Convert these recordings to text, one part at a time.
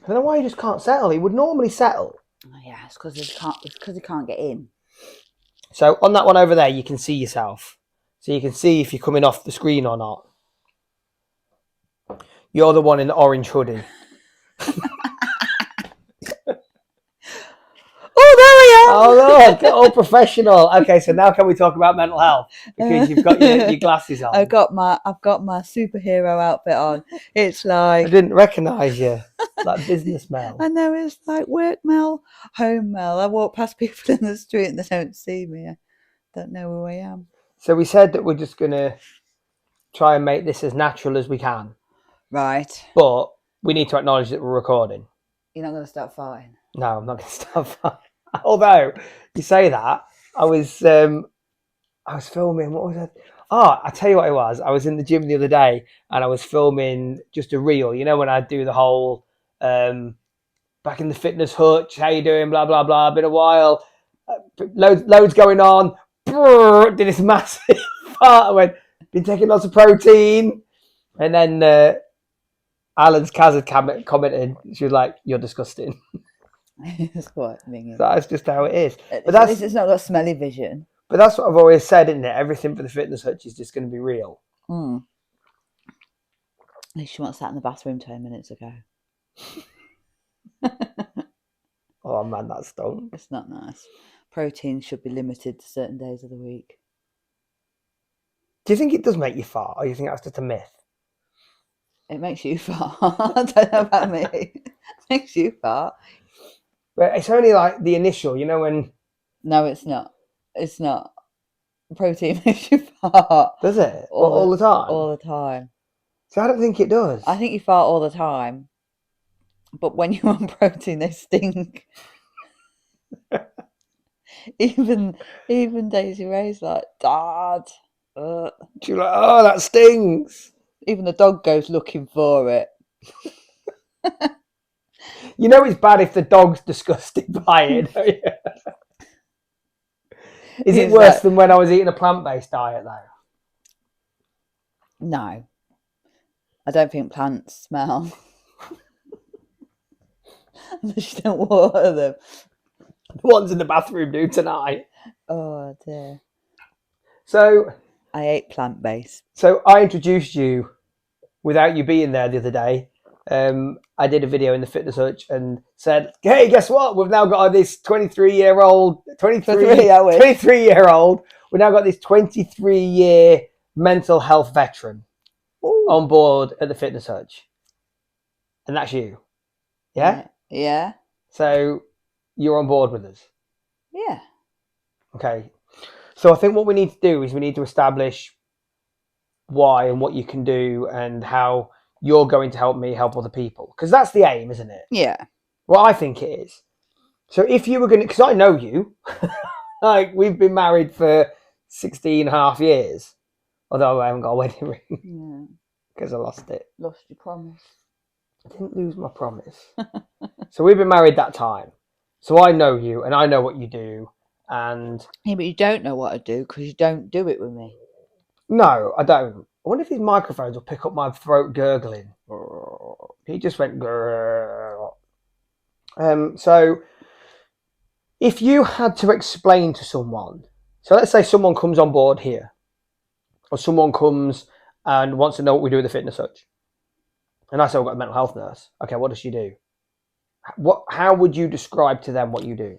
I don't know why he just can't settle. He would normally settle. Oh, yeah, it's because he can't get in. So on that one over there, you can see yourself. So you can see if you're coming off the screen or not. You're the one in the orange hoodie. Oh, there I am! Oh look, all professional. Okay, so now can we talk about mental health? Because you've got your glasses on. I've got my superhero outfit on. It's I like didn't recognise you. Like business Mel. I know, it's like work Mel, home Mel. I walk past people in the street and they don't see me. I don't know who I am. So we said that we're just gonna try and make this as natural as we can. Right. But we need to acknowledge that we're recording. You're not going to start farting? No, I'm not going to start farting. Although you say that, I was filming. What was that? Oh, I tell you what it was. I was in the gym the other day and I was filming just a reel. You know when I do the whole back in the fitness hutch. How you doing? Blah blah blah. Been a while. Loads going on. Brrr, did this massive fart. I went. Been taking lots of protein, and then. Alan's Kaz had commented. She was like, "You're disgusting." It's quite minging. That's just how it is. But at least it's not got smelly vision. But that's what I've always said, isn't it? Everything for the fitness hutch is just going to be real. At least she once sat in the bathroom 10 minutes ago. Oh man, that's stunk. It's not nice. Protein should be limited to certain days of the week. Do you think it does make you fart, or do you think that's just a myth? It makes you fart. I don't know about me. It makes you fart. But it's only like the initial, you know, when... No, it's not. It's not. Protein makes you fart. Does it? All the time? All the time. So I don't think it does. I think you fart all the time. But when you're on protein, they stink. even Daisy Ray's like, Dad. She's like, oh, that stings. Even the dog goes looking for it. You know it's bad if the dog's disgusted by it, don't you? Is it worse than when I was eating a plant-based diet, though? No. I don't think plants smell. Unless you don't water them. The ones in the bathroom do tonight. Oh, dear. So... I ate plant-based. So I introduced you without you being there the other day. I did a video in the fitness hutch and said, hey, guess what? We've now got this 23-year-old, we've now got this 23-year mental health veteran on board at the fitness hutch. And that's you. Yeah? Yeah. So you're on board with us? Yeah. Okay. So I think what we need to do is we need to establish why and what you can do and how you're going to help me help other people. Because that's the aim, isn't it? Yeah. Well, I think it is. So if you were going to... Because I know you. Like, we've been married for 16 and a half years. Although I haven't got a wedding ring. Yeah. Because I lost it. Lost your promise. I didn't lose my promise. So we've been married that time. So I know you and I know what you do. And... Yeah, but you don't know what I do because you don't do it with me. No, I don't. I wonder if these microphones will pick up my throat gurgling. He just went gurgle. So if you had to explain to someone, so let's say someone comes on board here, or someone comes and wants to know what we do at the fitness hutch, and I say, I've got a mental health nurse. Okay, what does she do? How would you describe to them what you do?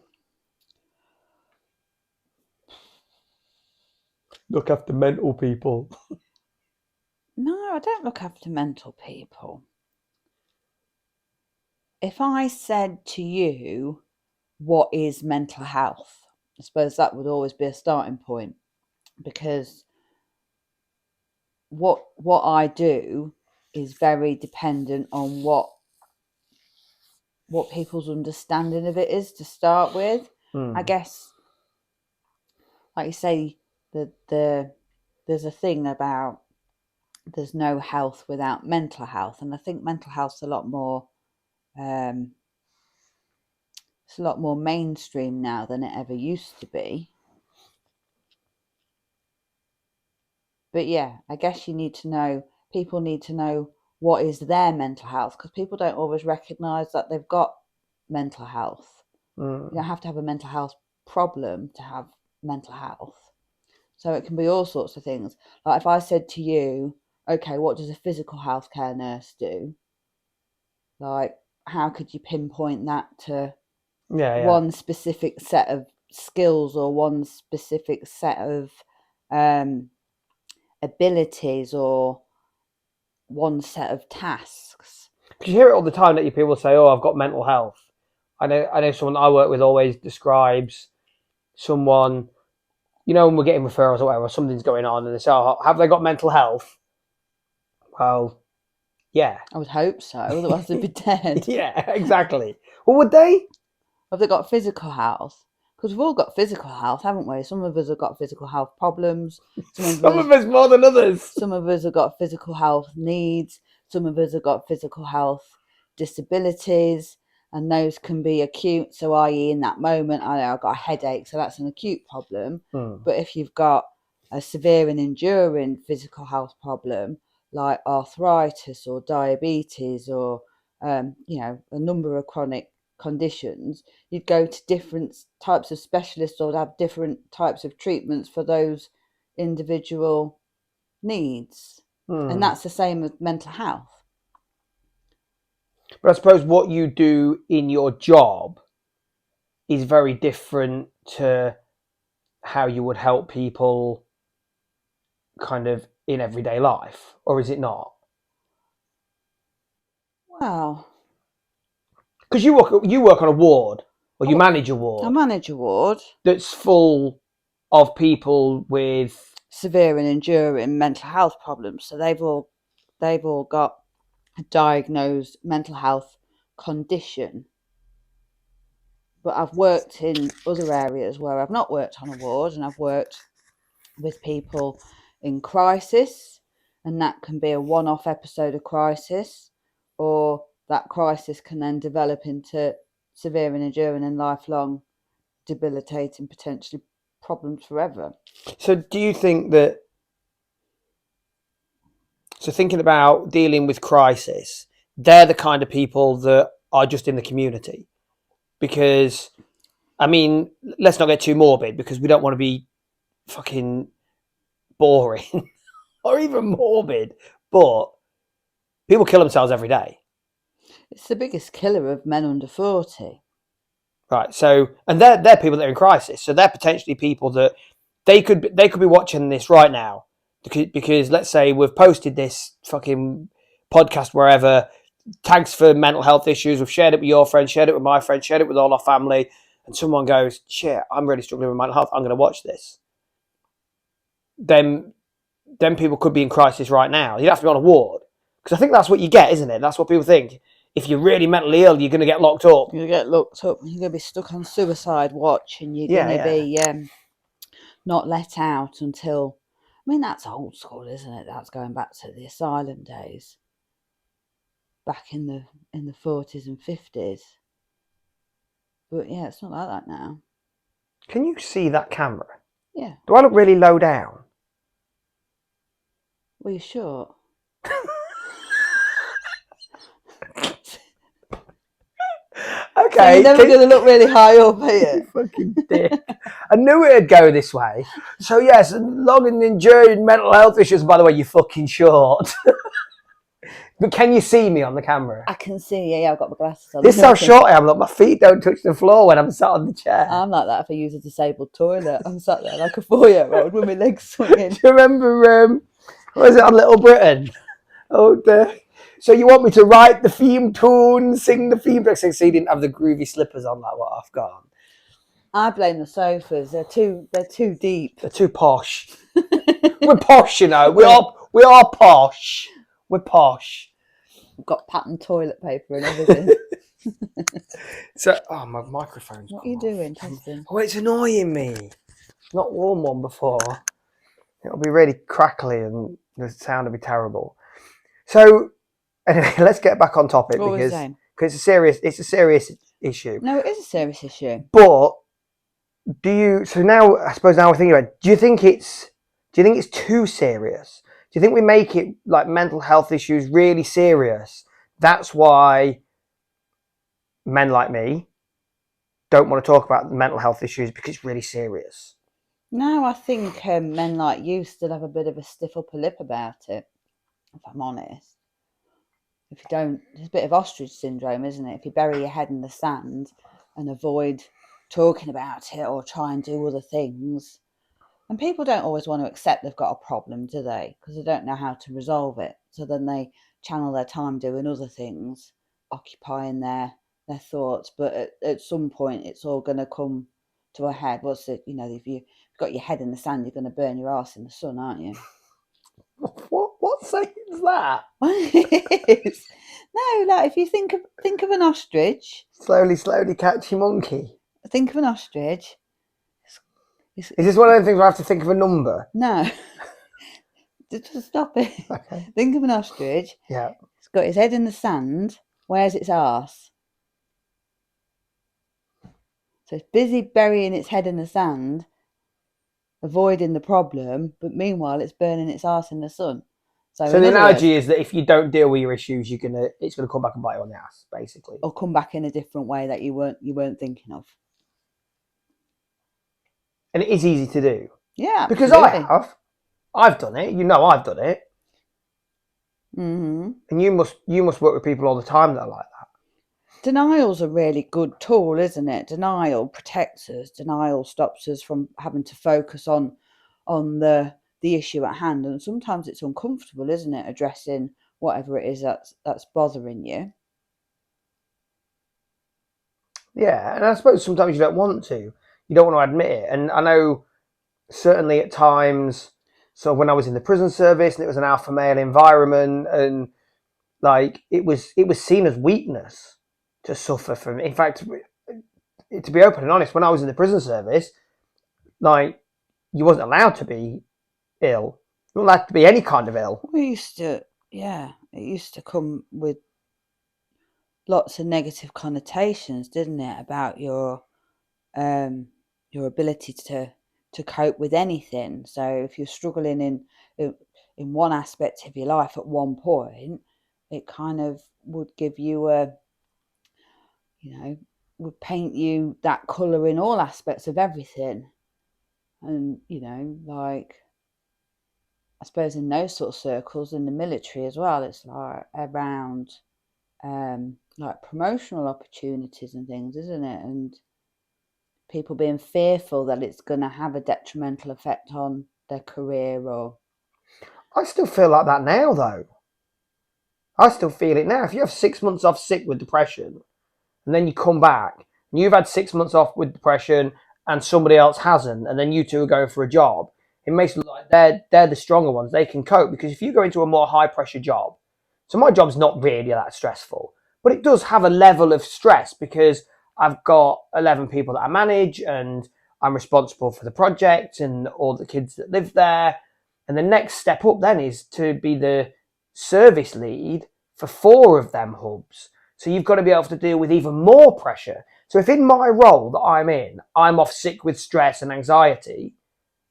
Look after mental people. No, I don't look after mental people. If I said to you, what is mental health? I suppose that would always be a starting point, because what I do is very dependent on what people's understanding of it is to start with. I guess, like you say, there's a thing about there's no health without mental health, and I think mental health's a lot more it's a lot more mainstream now than it ever used to be. But yeah, I guess people need to know what is their mental health, because people don't always recognise that they've got mental health. You don't have to have a mental health problem to have mental health. So it can be all sorts of things. Like if I said to you, okay, what does a physical healthcare nurse do? Like, how could you pinpoint that to one specific set of skills or one specific set of abilities or one set of tasks? Because you hear it all the time that people say, "Oh, I've got mental health." I know someone I work with always describes someone, when we're getting referrals or whatever, something's going on, and they say, "Oh, have they got mental health?" Well, yeah. I would hope so, otherwise they'd be dead. Yeah, exactly. Well, would they? Have they got physical health? Because we've all got physical health, haven't we? Some of us have got physical health problems. Some of us more than others. Some of us have got physical health needs. Some of us have got physical health disabilities, and those can be acute. So, i.e., in that moment, I've got a headache, so that's an acute problem. But if you've got a severe and enduring physical health problem, like arthritis or diabetes or a number of chronic conditions, you'd go to different types of specialists or have different types of treatments for those individual needs. And that's the same with mental health. But I suppose what you do in your job is very different to how you would help people kind of in everyday life, or is it not? Well, because you work on a ward, or you manage a ward. I manage a ward that's full of people with severe and enduring mental health problems. So they've all got a diagnosed mental health condition. But I've worked in other areas where I've not worked on a ward, and I've worked with people in crisis, and that can be a one-off episode of crisis, or that crisis can then develop into severe and enduring and lifelong debilitating, potentially problems forever. So do you think that, thinking about dealing with crisis, they're the kind of people that are just in the community? Because, I mean, let's not get too morbid, because we don't want to be fucking boring or even morbid, but people kill themselves every day. It's the biggest killer of men under 40. Right. So, and they're people that are in crisis. So they're potentially people that they could be watching this right now, because let's say we've posted this fucking podcast wherever, tags for mental health issues. We've shared it with your friends, shared it with my friends, shared it with all our family, and someone goes, "Shit, I'm really struggling with mental health. I'm going to watch this." Then people could be in crisis right now. You'd have to be on a ward, because I think that's what you get, isn't it? That's what people think. If you're really mentally ill, you're going to get locked up. You're going to get locked up. You're going to be stuck on suicide watch, and you're going to be not let out until... I mean, that's old school, isn't it? That's going back to the asylum days, back in the 40s and 50s. But yeah, it's not like that now. Can you see that camera? Yeah. Do I look really low down? Well, you're short. Okay. So you're never going to look really high up, are you? You fucking dick. I knew it'd go this way. So yes, long and enduring mental health issues. By the way, you're fucking short. But can you see me on the camera? I can see, yeah, I've got my glasses on. This is how short I am. Look, my feet don't touch the floor when I'm sat on the chair. I'm like that if I use a disabled toilet. I'm sat there like a 4-year-old with my legs swinging. Do you remember, what was it on Little Britain? So you want me to write the theme tune, sing the theme tune? So you didn't have the groovy slippers on like what I've got on. I blame the sofas. They're too deep. They're too posh. We're posh, you know. We are posh. We're posh. We've got patterned toilet paper and everything. So, my microphone's What are you doing, testing? Oh, it's annoying me. Not worn one before. It'll be really crackly and the sound will be terrible. So, anyway, let's get back on topic, because it's a serious issue. No, it is a serious issue. But so now, I suppose now we're thinking about it, do you think it's too serious? Do you think we make it like mental health issues really serious? That's why men like me don't want to talk about mental health issues because it's really serious. No, I think men like you still have a bit of a stiff upper lip about it, if I'm honest. If you don't, it's a bit of ostrich syndrome, isn't it? If you bury your head in the sand and avoid talking about it or try and do other things, and people don't always want to accept they've got a problem, do they? Because they don't know how to resolve it. So then they channel their time doing other things, occupying their thoughts. But at some point, it's all going to come to a head. What's it? If you've got your head in the sand, you're going to burn your ass in the sun, aren't you? What saying is that? It is. No, like if you think of an ostrich. Slowly catch your monkey. Think of an ostrich. Is this one of those things where I have to think of a number? No. Just stop it. Okay. Think of an ostrich. Yeah. It's got his head in the sand. Where's its arse? So it's busy burying its head in the sand, avoiding the problem, but meanwhile it's burning its arse in the sun. So the analogy is that if you don't deal with your issues, it's gonna come back and bite you on the ass, basically. Or come back in a different way that you weren't thinking of. And it is easy to do. Yeah, because absolutely. I've done it. I've done it. Mm-hmm. And you must work with people all the time that are like that. Denial's a really good tool, isn't it? Denial protects us. Denial stops us from having to focus on the issue at hand. And sometimes it's uncomfortable, isn't it? Addressing whatever it is that's bothering you. Yeah, and I suppose sometimes you don't want to. You don't want to admit it. And I know certainly at times, so when I was in the prison service and it was an alpha male environment, and like it was seen as weakness to suffer from. In fact, to be open and honest, when I was in the prison service, like you wasn't allowed to be ill. You weren't allowed to be any kind of ill. It used to come with lots of negative connotations, didn't it, about your ability to cope with anything. So if you're struggling in one aspect of your life at one point, it kind of would give you would paint you that colour in all aspects of everything. And, like, I suppose in those sort of circles, in the military as well, it's like around like promotional opportunities and things, isn't it? And people being fearful that it's going to have a detrimental effect on their career. Or I still feel like that now, though. I still feel it now. If you have 6 months off sick with depression, and then you come back, and you've had 6 months off with depression, and somebody else hasn't, and then you two are going for a job, it makes it look like they're the stronger ones. They can cope, because if you go into a more high pressure job, so my job's not really that stressful, but it does have a level of stress because I've got 11 people that I manage, and I'm responsible for the project and all the kids that live there. And the next step up then is to be the service lead for 4 of them hubs. So you've got to be able to deal with even more pressure. So if in my role that I'm in, I'm off sick with stress and anxiety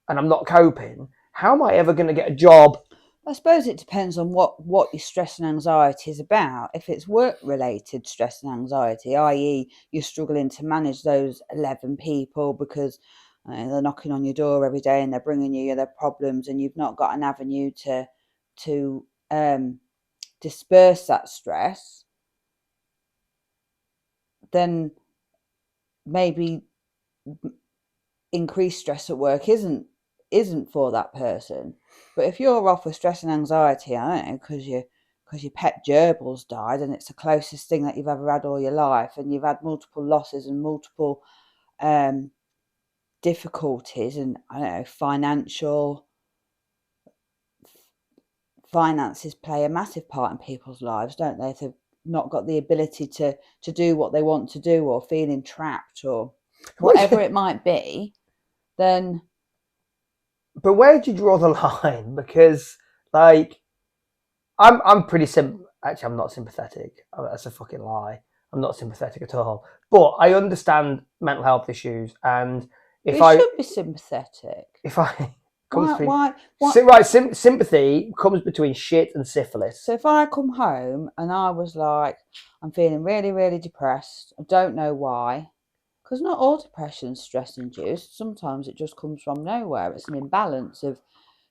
and I'm not coping, how am I ever going to get a job? I suppose it depends on what your stress and anxiety is about. If it's work-related stress and anxiety, i.e. you're struggling to manage those 11 people because they're knocking on your door every day and they're bringing you their problems, and you've not got an avenue to disperse that stress, then maybe increased stress at work isn't for that person. But if you're off with stress and anxiety, I don't know, because your pet Gerbils died and it's the closest thing that you've ever had all your life, and you've had multiple losses and multiple difficulties, and I don't know, finances play a massive part in people's lives, don't they? If they've not got the ability to do what they want to do, or feeling trapped, or whatever it might be, then. But where do you draw the line? Because like I'm pretty actually I'm not sympathetic. That's a fucking lie. I'm not sympathetic at all. But I understand mental health issues, and Should be sympathetic. if I Sympathy comes between shit and syphilis. So if I come home and I was like, I'm feeling really, really depressed, I don't know why, because not all depression's stress induced. Sometimes it just comes from nowhere. It's an imbalance of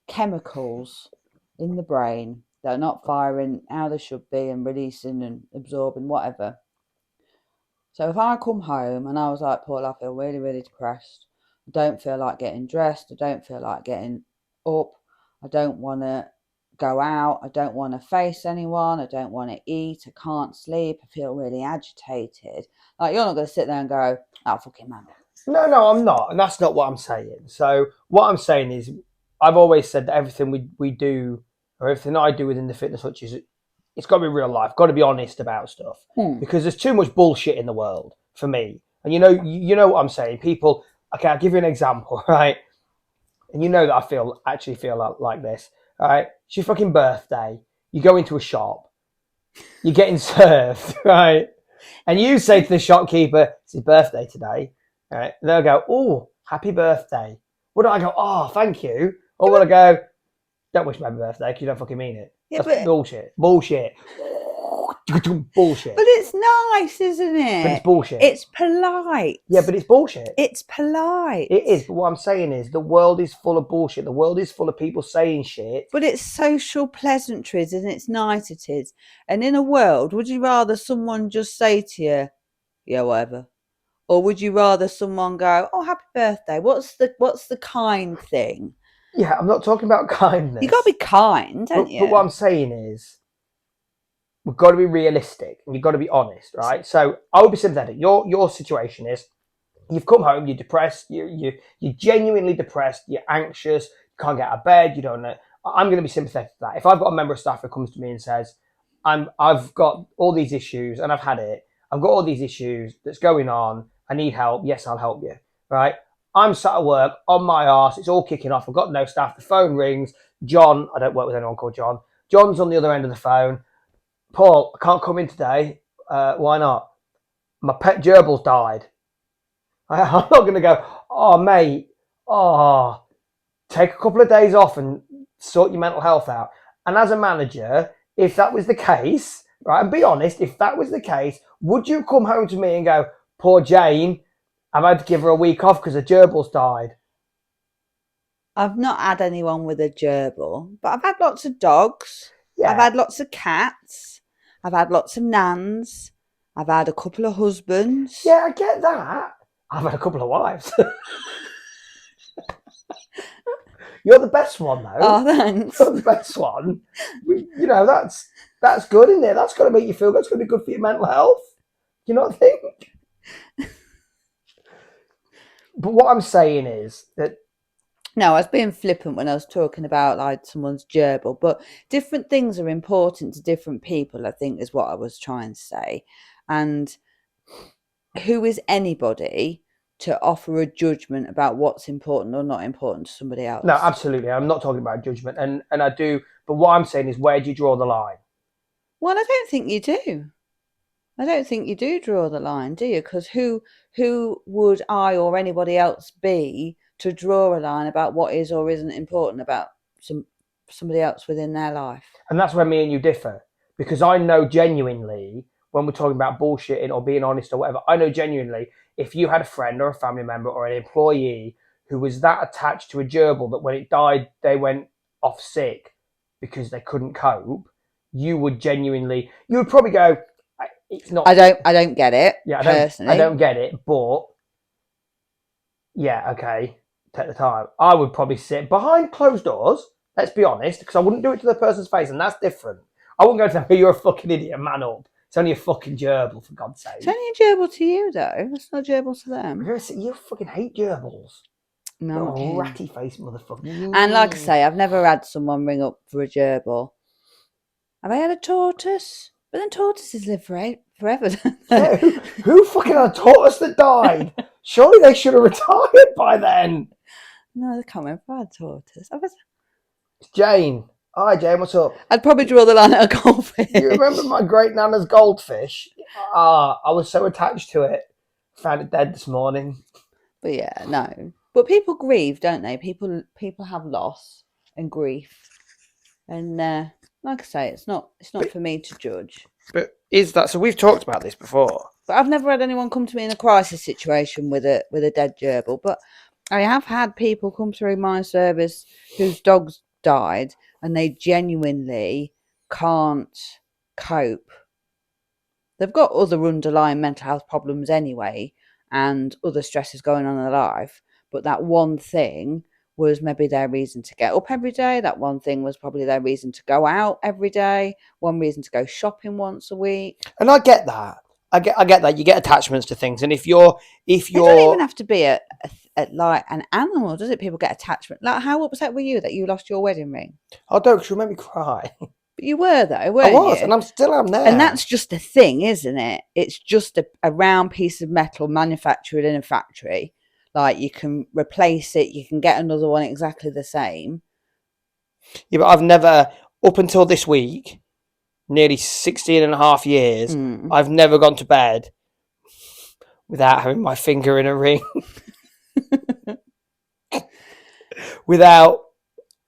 chemicals in the brain that are not firing how they should be and releasing and absorbing whatever. So if I come home and I was like, Paul, I feel really, really depressed. I don't feel like getting dressed. I don't feel like getting up. I don't want to go out. I don't want to face anyone. I don't want to eat. I can't sleep. I feel really agitated. Like, you're not going to sit there and go, oh, fucking man. No, I'm not. And that's not what I'm saying. So what I'm saying is, I've always said that everything we do, or everything I do within the fitness hutch, is it's got to be real life. Got to be honest about stuff, because there's too much bullshit in the world for me. And you know what I'm saying. People, okay, I'll give you an example, right? And you know that I actually feel like this, right? It's your fucking birthday. You go into a shop, you're getting served, right? And you say to the shopkeeper, it's his birthday today, right? And they'll go, oh, happy birthday. Would I go, oh, thank you? Or will I go, don't wish me happy birthday because you don't fucking mean it? Yeah, that's bullshit. Bullshit. But it's nice, isn't it? But it's bullshit. It's polite. Yeah, but it's bullshit. It's polite. It is. But what I'm saying is the world is full of bullshit. The world is full of people saying shit. But it's social pleasantries and it's niceties. And in a world, would you rather someone just say to you, yeah, whatever? Or would you rather someone go, oh, happy birthday? What's the kind thing? Yeah, I'm not talking about kindness. You got to be kind, don't you? But what I'm saying is, we've got to be realistic and you've got to be honest, right? So I would be sympathetic. Your situation is, you've come home, you're depressed, you're genuinely depressed, you're anxious, you can't get out of bed, you don't know. I'm going to be sympathetic to that. If I've got a member of staff who comes to me and says, I've got all these issues and I've had it, I've got all these issues that's going on, I need help, yes, I'll help you, right? I'm sat at work on my arse, it's all kicking off, I've got no staff, the phone rings, John, I don't work with anyone called John, John's on the other end of the phone, Paul, I can't come in today, why not? My pet Gerbils died. I'm not going to go, oh, mate, take a couple of days off and sort your mental health out. And as a manager, if that was the case, right, and be honest, if that was the case, would you come home to me and go, poor Jane, I've had to give her a week off because her Gerbils died? I've not had anyone with a gerbil, but I've had lots of dogs. Yeah. I've had lots of cats. I've had lots of nans. I've had a couple of husbands. Yeah, I get that. I've had a couple of wives. You're the best one, though. Oh, thanks. You're the best one. You know, that's good, isn't it? That's got to make you feel good. It's going to be good for your mental health. Do you not think? But what I'm saying is that... No, I was being flippant when I was talking about like someone's gerbil, but different things are important to different people, I think, is what I was trying to say. And who is anybody to offer a judgment about what's important or not important to somebody else? No, absolutely. I'm not talking about judgment, and I do. But what I'm saying is, where do you draw the line? Well, I don't think you do. I don't think you do draw the line, do you? Because who would I or anybody else be to draw a line about what is or isn't important about somebody else within their life? And that's where me and you differ, because I know genuinely, when we're talking about bullshitting or being honest or whatever, I know genuinely, if you had a friend or a family member or an employee who was that attached to a gerbil that when it died, they went off sick because they couldn't cope, you would probably go, it's not... I don't get it, personally. I don't get it, but yeah, okay, take the time. I would probably sit behind closed doors, let's be honest, because I wouldn't do it to the person's face, and that's different. I wouldn't go to them, you're a fucking idiot, man up. It's only a fucking gerbil, for God's sake. It's only a gerbil to you, though. It's not a gerbil to them. You fucking hate gerbils. No, you're a ratty-faced motherfucker. And like I say, I've never had someone ring up for a gerbil. Have I had a tortoise? But then tortoises live forever, don't they? Yeah, who fucking had a tortoise that died? Surely they should have retired by then. No, I can't remember if I had a tortoise. It's Jane. Hi, Jane, what's up? I'd probably draw the line at a goldfish. You remember my great nana's goldfish? I was so attached to it. Found it dead this morning. But yeah, no. But people grieve, don't they? People have loss and grief, and like I say, it's not for me to judge. But is that so? We've talked about this before. But I've never had anyone come to me in a crisis situation with a dead gerbil. But I have had people come through my service whose dogs died, and they genuinely can't cope. They've got other underlying mental health problems anyway, and other stresses going on in their life. But that one thing was maybe their reason to get up every day. That one thing was probably their reason to go out every day. One reason to go shopping once a week. And I get that. I get that. You get attachments to things, and if you're, It don't even have to be a like an animal, does it? People get attachment. Like, how upset were you that you lost your wedding ring? I don't, because you made me cry. But you were though, I weren't was, you? and I'm still am now. And that's just a thing, isn't it? It's just a round piece of metal manufactured in a factory. Like, you can replace it, you can get another one exactly the same. Yeah, but I've never, up until this week, nearly 16 and a half years, I've never gone to bed without having my finger in a ring. Without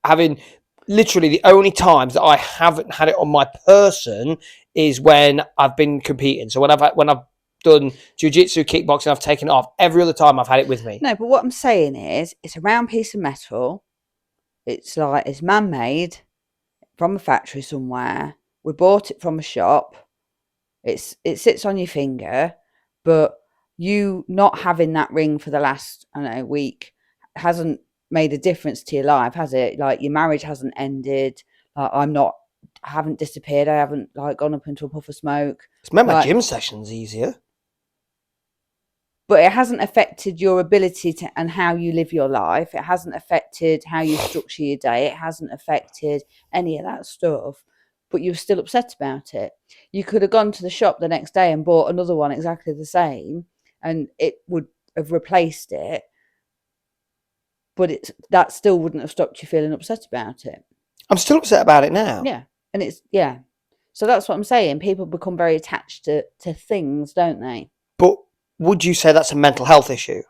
having, literally the only times that I haven't had it on my person is when I've been competing. So when I've done jiu-jitsu, kickboxing, I've taken it off. Every other time I've had it with me. No, but what I'm saying is, it's a round piece of metal. It's like, it's man-made from a factory somewhere. We bought it from a shop. It sits on your finger, but you not having that ring for the last, I don't know, week hasn't made a difference to your life, has it? Like, your marriage hasn't ended. Like, I haven't disappeared. I haven't like gone up into a puff of smoke. It's made my gym sessions easier. But it hasn't affected your ability to and how you live your life. It hasn't affected how you structure your day. It hasn't affected any of that stuff. But you're still upset about it. You could have gone to the shop the next day and bought another one exactly the same, and it would have replaced it. But that still wouldn't have stopped you feeling upset about it. I'm still upset about it now. Yeah. And so that's what I'm saying. People become very attached to things, don't they? But would you say that's a mental health issue?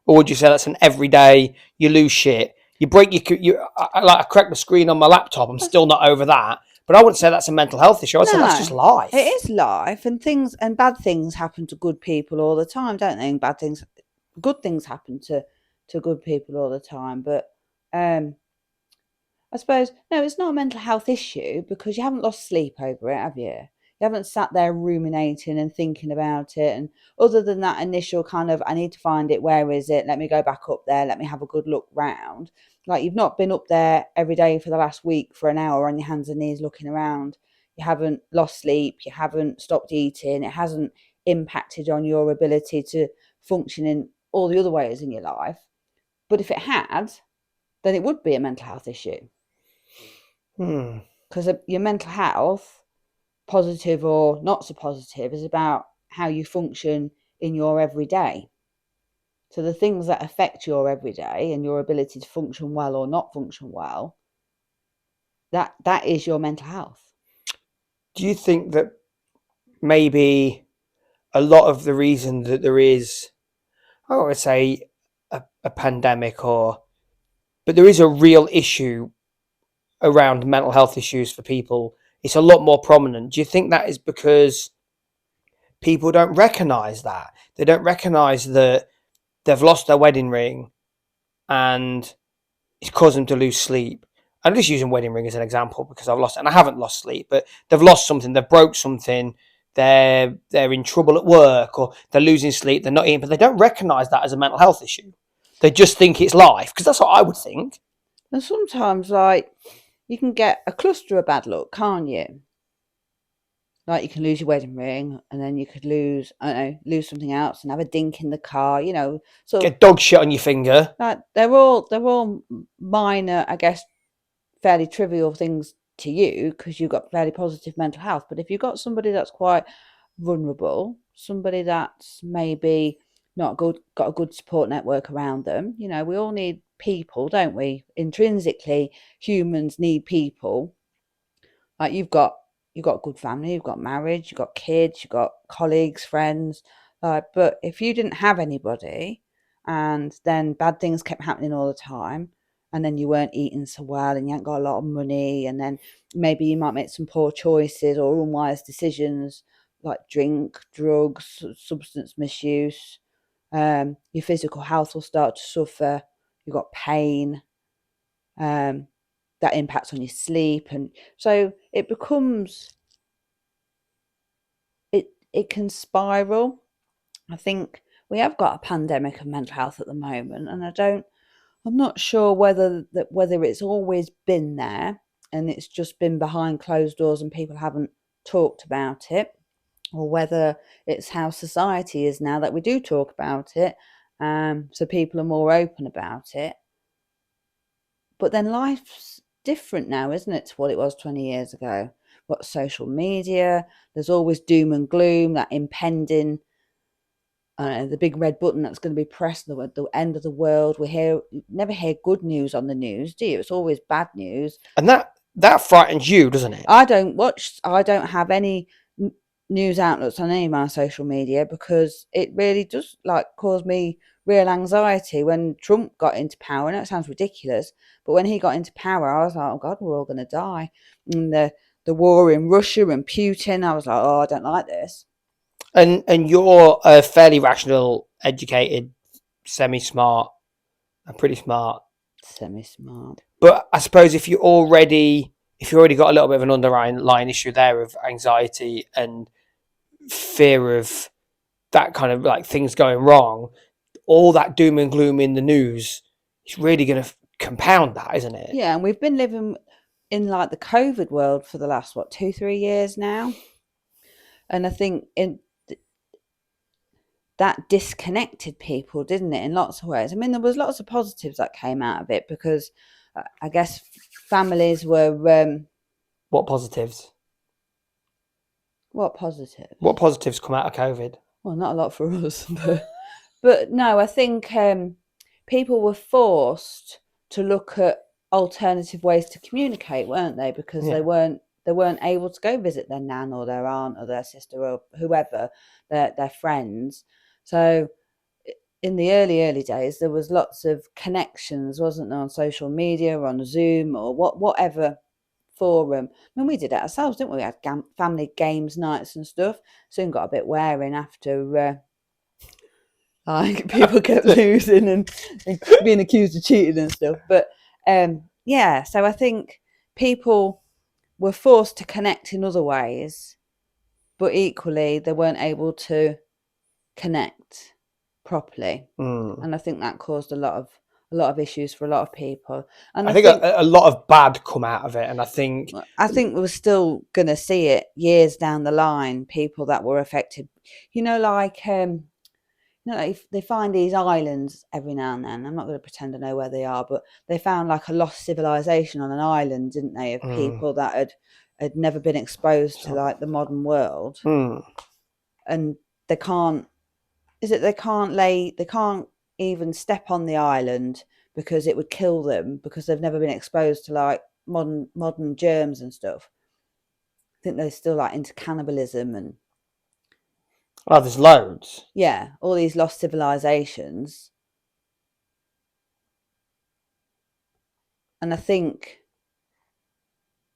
Or would you say that's an everyday, you lose shit, you break I cracked the screen on my laptop, I'm still not over that. But I wouldn't say that's a mental health issue. I'd say that's just life. It is life, and bad things happen to good people all the time, don't they? And good things happen to good people all the time. But I suppose, no, it's not a mental health issue because you haven't lost sleep over it, have you? You haven't sat there ruminating and thinking about it. And other than that initial kind of, I need to find it, where is it? Let me go back up there. Let me have a good look round. Like, you've not been up there every day for the last week for an hour on your hands and knees looking around. You haven't lost sleep. You haven't stopped eating. It hasn't impacted on your ability to function in all the other ways in your life. But if it had, then it would be a mental health issue. Because your mental health, positive or not so positive, is about how you function in your everyday. So the things that affect your everyday and your ability to function well or not function well, that is your mental health. Do you think that maybe a lot of the reason that there is, I don't want to say a pandemic, but there is a real issue around mental health issues for people, it's a lot more prominent. Do you think that is because people don't recognise that? They don't recognise that they've lost their wedding ring and it's caused them to lose sleep. I'm just using wedding ring as an example because I've lost it, and I haven't lost sleep, but they've lost something, they've broke something, they're in trouble at work, or they're losing sleep, they're not eating, but they don't recognise that as a mental health issue. They just think it's life, because that's what I would think. And sometimes, like, you can get a cluster of bad luck, can't you? Like, you can lose your wedding ring, and then you could lose something else and have a dink in the car, Get dog shit on your finger. Like, they're all minor, I guess, fairly trivial things to you because you've got fairly positive mental health. But if you've got somebody that's quite vulnerable, somebody that's maybe not got a good support network around them, we all need people, don't we? Intrinsically, humans need people. Like, you've got a good family, you've got marriage, you've got kids, you've got colleagues, friends. But if you didn't have anybody, and then bad things kept happening all the time, and then you weren't eating so well and you ain't got a lot of money, and then maybe you might make some poor choices or unwise decisions like drink, drugs, substance misuse. Your physical health will start to suffer. You've got pain. That impacts on your sleep, and so it becomes it can spiral. I think we have got a pandemic of mental health at the moment, and I'm not sure whether it's always been there and it's just been behind closed doors and people haven't talked about it, or whether it's how society is now that we do talk about it, so people are more open about it. But then life's different now, isn't it, to what it was 20 years ago? We've got social media, there's always doom and gloom, that impending, the big red button that's going to be pressed, the end of the world. Never hear good news on the news, do you? It's always bad news. And that frightens you, doesn't it? I don't have any news outlets on any of my social media because it really does cause me real anxiety. When Trump got into power, and it sounds ridiculous, but when he got into power, I was like, oh God, we're all going to die. And the war in Russia and Putin, I was like, oh, I don't like this. And you're a fairly rational, educated, semi-smart, and pretty smart. Semi-smart. But I suppose if you already got a little bit of an underlying issue there of anxiety and fear of that kind of like things going wrong, all that doom and gloom in the news is really going to compound that, isn't it? Yeah, and we've been living in like the COVID world for the last 2-3 years now, and I think that disconnected people, didn't it, in lots of ways. I mean, there was lots of positives that came out of it because I guess families were What positives? What positives? What positives come out of COVID? Well, not a lot for us, but no, I think people were forced to look at alternative ways to communicate, weren't they? Because they weren't able to go visit their nan or their aunt or their sister or whoever, their friends. So in the early days, there was lots of connections, wasn't there, on social media or on Zoom or whatever forum. I mean, we did it ourselves, didn't we? We had family games nights and stuff. Soon got a bit wearing after people kept losing and being accused of cheating and stuff. But yeah, so I think people were forced to connect in other ways, but equally they weren't able to connect properly, and I think that caused a lot of issues for a lot of people. And I think a lot of bad come out of it, and I think we're still going to see it years down the line. People that were affected, they find these islands every now and then. I'm not going to pretend I know where they are, but they found like a lost civilization on an island, didn't they, of people that had never been exposed to like the modern world, and they can't even step on the island because it would kill them because they've never been exposed to like modern germs and stuff. I think they're still like into cannibalism and there's loads. Yeah, all these lost civilizations. And I think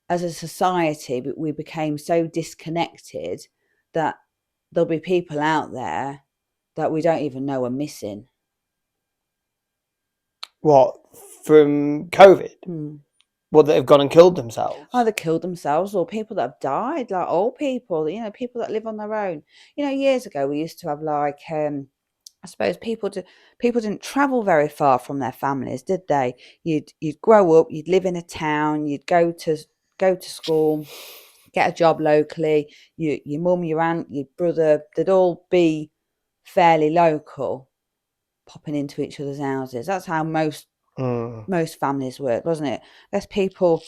as a society we became so disconnected that there'll be people out there that we don't even know are missing. What, from COVID? What, that have gone and killed themselves? Either killed themselves or people that have died, like old people, people that live on their own. Years ago we used to have like, I suppose people didn't travel very far from their families, did they? You'd grow up, you'd live in a town, you'd go to school, get a job locally. Your mum, your aunt, your brother, they'd all be fairly local, popping into each other's houses. That's how most families work, wasn't it? I guess people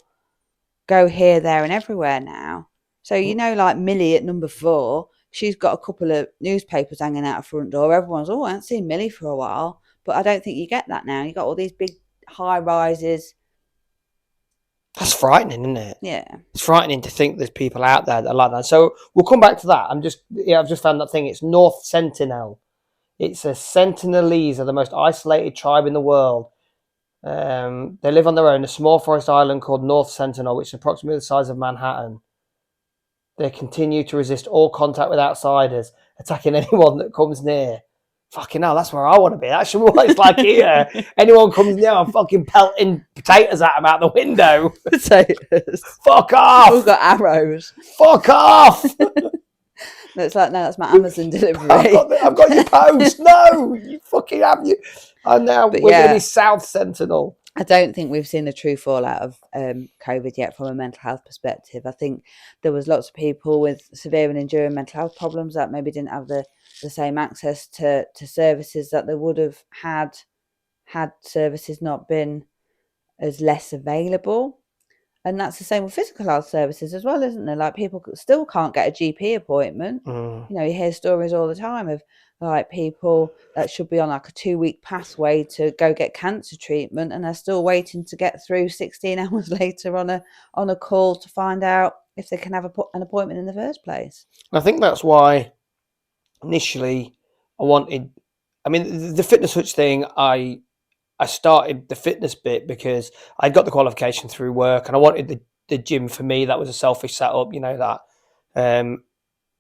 go here, there, and everywhere now. So like Millie at number 4, she's got a couple of newspapers hanging out her front door. Everyone's, I haven't seen Millie for a while. But I don't think you get that now. You got all these big high rises. That's frightening, isn't it? Yeah, it's frightening to think there's people out there that are like that. So we'll come back to that. I've just found that thing. It's North Sentinel It says Sentinelese are the most isolated tribe in the world. They live on their own, a small forest island called North Sentinel, which is approximately the size of Manhattan. They continue to resist all contact with outsiders, attacking anyone that comes near. Fucking hell, that's where I want to be. That's what it's like here. Anyone comes near, I'm fucking pelting potatoes at them out the window. Potatoes. Fuck off! We've got arrows. Fuck off! No, it's like, no, that's my Amazon delivery. I've got your post. No, you fucking have you. And now we're going to be South Sentinel. I don't think we've seen the true fallout of COVID yet from a mental health perspective. I think there was lots of people with severe and enduring mental health problems that maybe didn't have the same access to services that they would have had services not been as less available. And that's the same with physical health services as well, isn't there? Like, people still can't get a GP appointment. You know, you hear stories all the time of like people that should be on like a 2-week pathway to go get cancer treatment, and they're still waiting to get through 16 hours later on a call to find out if they can have an appointment in the first place. I think that's why initially I wanted, I mean, the fitness hutch thing, I started the fitness bit because I got the qualification through work, and I wanted the gym for me. That was a selfish setup, you know that.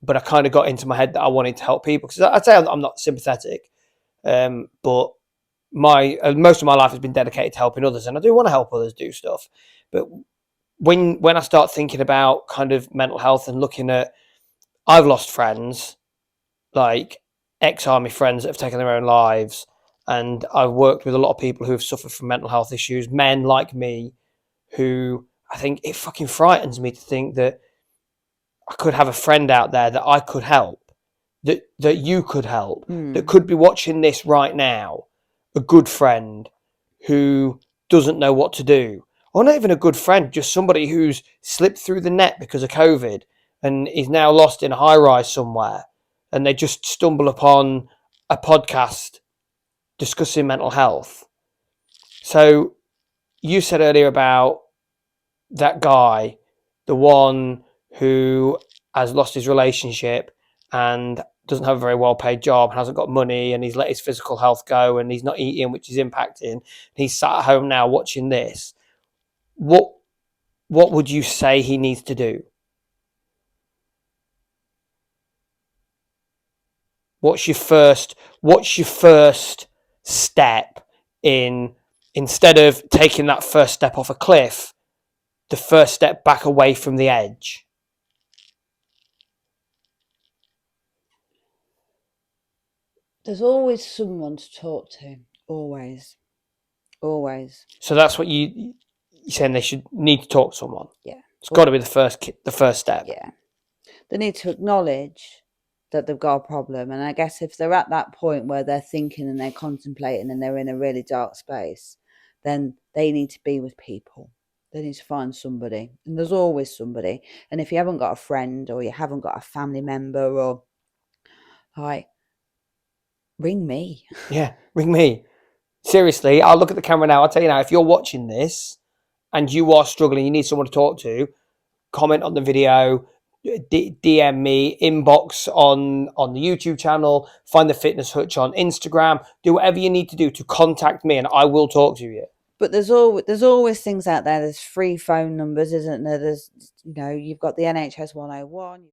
But I kind of got into my head that I wanted to help people, because I'd say I'm not sympathetic, but most of my life has been dedicated to helping others, and I do want to help others do stuff. But when I start thinking about kind of mental health and looking at, I've lost friends, like ex-army friends that have taken their own lives, and I've worked with a lot of people who have suffered from mental health issues, men like me, who I think it fucking frightens me to think that I could have a friend out there that I could help, that you could help, that could be watching this right now, a good friend who doesn't know what to do. Or not even a good friend, just somebody who's slipped through the net because of COVID and is now lost in a high-rise somewhere, and they just stumble upon a podcast discussing mental health. So you said earlier about that guy, the one who has lost his relationship and doesn't have a very well paid job and hasn't got money, and he's let his physical health go and he's not eating, which is impacting. He's sat at home now watching this. What would you say he needs to do? What's your first step in, instead of taking that first step off a cliff, the first step back away from the edge? There's always someone to talk to. Always. So that's what you're saying, they should need to talk to someone. Yeah. It's got to be the first step. Yeah. They need to acknowledge that they've got a problem. And I guess if they're at that point where they're thinking and they're contemplating and they're in a really dark space, then they need to be with people. They need to find somebody. And there's always somebody. And if you haven't got a friend, or you haven't got a family member, or like, ring me. Yeah, ring me. Seriously, I'll look at the camera now. I'll tell you now, if you're watching this and you are struggling, you need someone to talk to, comment on the video, DM me, inbox on the YouTube channel, find the Fitness Hutch on Instagram, do whatever you need to do to contact me, and I will talk to you. But there's always things out there. There's free phone numbers, isn't there? There's, you've got the NHS 101.